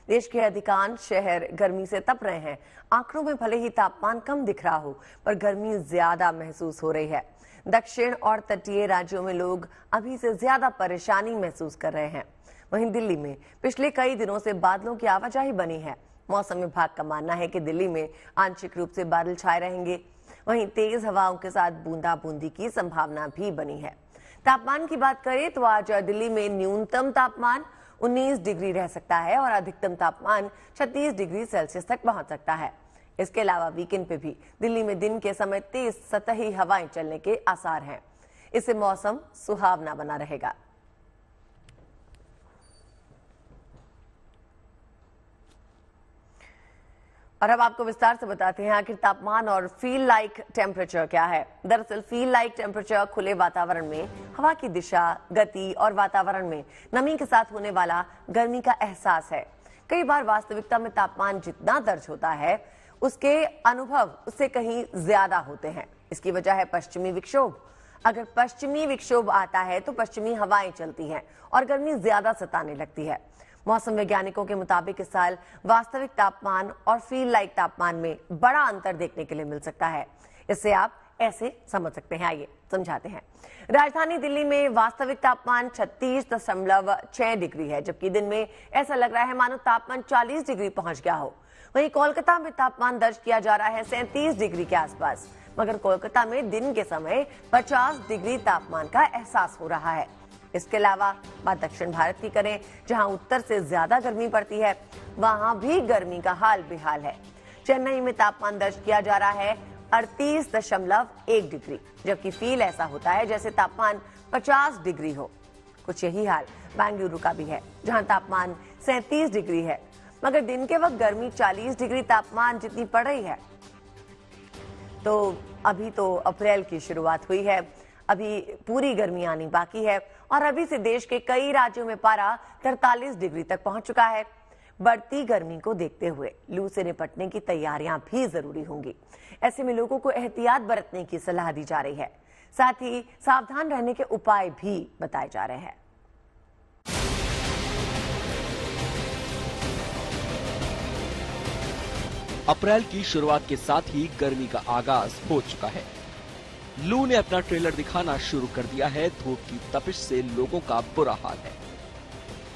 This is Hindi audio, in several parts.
देश के अधिकांश शहर गर्मी से तप रहे हैं। आंकड़ों में भले ही तापमान कम दिख रहा हो, पर गर्मी ज्यादा महसूस हो रही है। दक्षिण और तटीय राज्यों में लोग अभी से ज्यादा परेशानी महसूस कर रहे हैं। वहीं दिल्ली में पिछले कई दिनों से बादलों की आवाजाही बनी है। मौसम विभाग का मानना है कि दिल्ली में आंशिक रूप से बादल छाए रहेंगे। वहीं तेज हवाओं के साथ बूंदाबूंदी की संभावना भी बनी है। तापमान की बात करें तो आज दिल्ली में न्यूनतम तापमान 19 डिग्री रह सकता है और अधिकतम तापमान 36 डिग्री सेल्सियस तक पहुंच सकता है। इसके अलावा वीकेंड पे भी दिल्ली में दिन के समय तेज सतही हवाएं चलने के आसार हैं। इससे मौसम सुहावना बना रहेगा। और अब आपको विस्तार से बताते हैं आखिर तापमान और फील लाइक टेम्परेचर क्या है। दरअसल फील लाइक टेम्परेचर खुले वातावरण में हवा की दिशा, गति और वातावरण में नमी के साथ होने वाला गर्मी का एहसास है। कई बार वास्तविकता में तापमान जितना दर्ज होता है, उसके अनुभव उससे कहीं ज्यादा होते हैं। इसकी वजह है पश्चिमी विक्षोभ। अगर पश्चिमी विक्षोभ आता है तो पश्चिमी हवाएं चलती हैं और गर्मी ज्यादा सताने लगती है। मौसम वैज्ञानिकों के मुताबिक इस साल वास्तविक तापमान और फील लाइक तापमान में बड़ा अंतर देखने के लिए मिल सकता है। इससे आप ऐसे समझ सकते हैं, आइए समझाते हैं। राजधानी दिल्ली में वास्तविक तापमान 36.6 डिग्री है, जबकि दिन में ऐसा लग रहा है मानो तापमान 40 डिग्री पहुंच गया हो। वहीं कोलकाता में तापमान दर्ज किया जा रहा है 37 डिग्री के आसपास, मगर कोलकाता में दिन के समय 50 डिग्री तापमान का एहसास हो रहा है। इसके अलावा बात दक्षिण भारत की करें, जहां उत्तर से ज्यादा गर्मी पड़ती है, वहां भी गर्मी का हाल बेहाल है। चेन्नई में तापमान दर्ज किया जा रहा है 38.1 डिग्री, जबकि फील ऐसा होता है जैसे तापमान 50 डिग्री हो। कुछ यही हाल बेंगलुरु का भी है, जहां तापमान 37 डिग्री है, मगर दिन के वक्त गर्मी 40 डिग्री तापमान जितनी पड़ रही है। तो अभी तो अप्रैल की शुरुआत हुई है, अभी पूरी गर्मी आनी बाकी है और अभी से देश के कई राज्यों में पारा 43 डिग्री तक पहुंच चुका है। बढ़ती गर्मी को देखते हुए लू से निपटने की तैयारियां भी जरूरी होंगी। ऐसे में लोगों को एहतियात बरतने की सलाह दी जा रही है। साथ ही सावधान रहने के उपाय भी बताए जा रहे हैं। अप्रैल की शुरुआत के साथ ही गर्मी का आगाज हो चुका है। लू ने अपना ट्रेलर दिखाना शुरू कर दिया है। धूप की तपिश से लोगों का बुरा हाल है,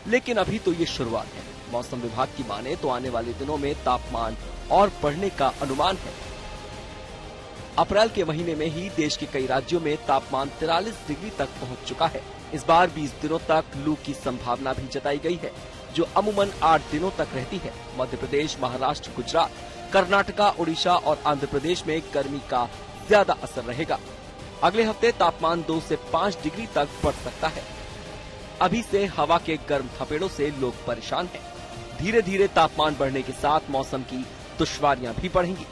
लेकिन अभी तो ये शुरुआत है। मौसम विभाग की माने तो आने वाले दिनों में तापमान और बढ़ने का अनुमान है। अप्रैल के महीने में ही देश के कई राज्यों में तापमान 43 डिग्री तक पहुंच चुका है। इस बार 20 दिनों तक लू की संभावना भी जताई गई है, जो अमूमन 8 दिनों तक रहती है। मध्य प्रदेश, महाराष्ट्र, गुजरात, कर्नाटका, उड़ीसा और आंध्र प्रदेश में गर्मी का ज्यादा असर रहेगा। अगले हफ्ते तापमान 2 से 5 डिग्री तक बढ़ सकता है। अभी से हवा के गर्म थपेड़ों से लोग परेशान हैं। धीरे धीरे तापमान बढ़ने के साथ मौसम की दुश्वारियां भी बढ़ेंगी।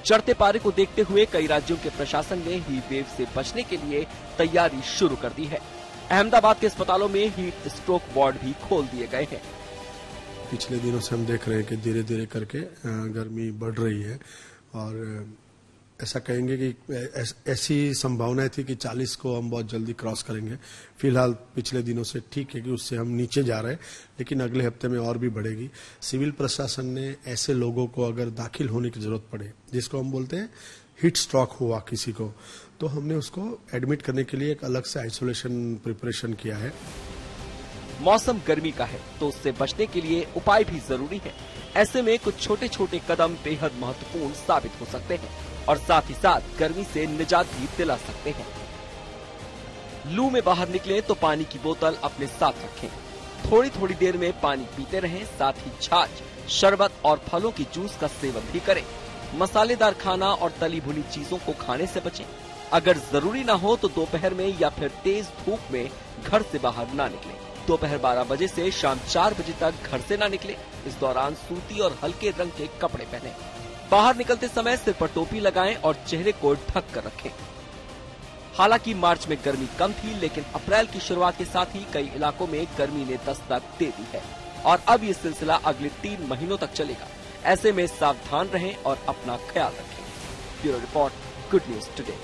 चढ़ते पारे को देखते हुए कई राज्यों के प्रशासन ने हीट वेव से बचने के लिए तैयारी शुरू कर दी है। अहमदाबाद के अस्पतालों में हीट स्ट्रोक वार्ड भी खोल दिए गए हैं। पिछले दिनों से हम देख रहे हैं कि धीरे धीरे करके गर्मी बढ़ रही है और ऐसा कहेंगे कि ऐसी संभावना थी कि 40 को हम बहुत जल्दी क्रॉस करेंगे। फिलहाल पिछले दिनों से ठीक है कि उससे हम नीचे जा रहे हैं, लेकिन अगले हफ्ते में और भी बढ़ेगी। सिविल प्रशासन ने ऐसे लोगों को अगर दाखिल होने की जरूरत पड़े, जिसको हम बोलते हैं हीट स्ट्रोक हुआ किसी को, तो हमने उसको एडमिट करने के लिए एक अलग से आइसोलेशन प्रिपरेशन किया है। मौसम गर्मी का है तो उससे बचने के लिए उपाय भी जरूरी है। ऐसे में कुछ छोटे छोटे कदम बेहद महत्वपूर्ण साबित हो सकते हैं और साथ ही साथ गर्मी से निजात भी दिला सकते हैं। लू में बाहर निकले तो पानी की बोतल अपने साथ रखें। थोड़ी थोड़ी देर में पानी पीते रहें। साथ ही छाछ, शरबत और फलों की जूस का सेवन भी करें। मसालेदार खाना और तली भुनी चीजों को खाने से बचें। अगर जरूरी ना हो तो दोपहर में या फिर तेज धूप में घर से बाहर ना निकलें। दोपहर 12 बजे से शाम 4 बजे तक घर से ना निकलें। इस दौरान सूती और हल्के रंग के कपड़े पहनें। बाहर निकलते समय सिर पर टोपी लगाएं और चेहरे को ढक कर रखें। हालांकि मार्च में गर्मी कम थी, लेकिन अप्रैल की शुरुआत के साथ ही कई इलाकों में गर्मी ने दस्तक दे दी है और अब ये सिलसिला अगले 3 महीनों तक चलेगा। ऐसे में सावधान रहें और अपना ख्याल रखें। Bureau report, good news today.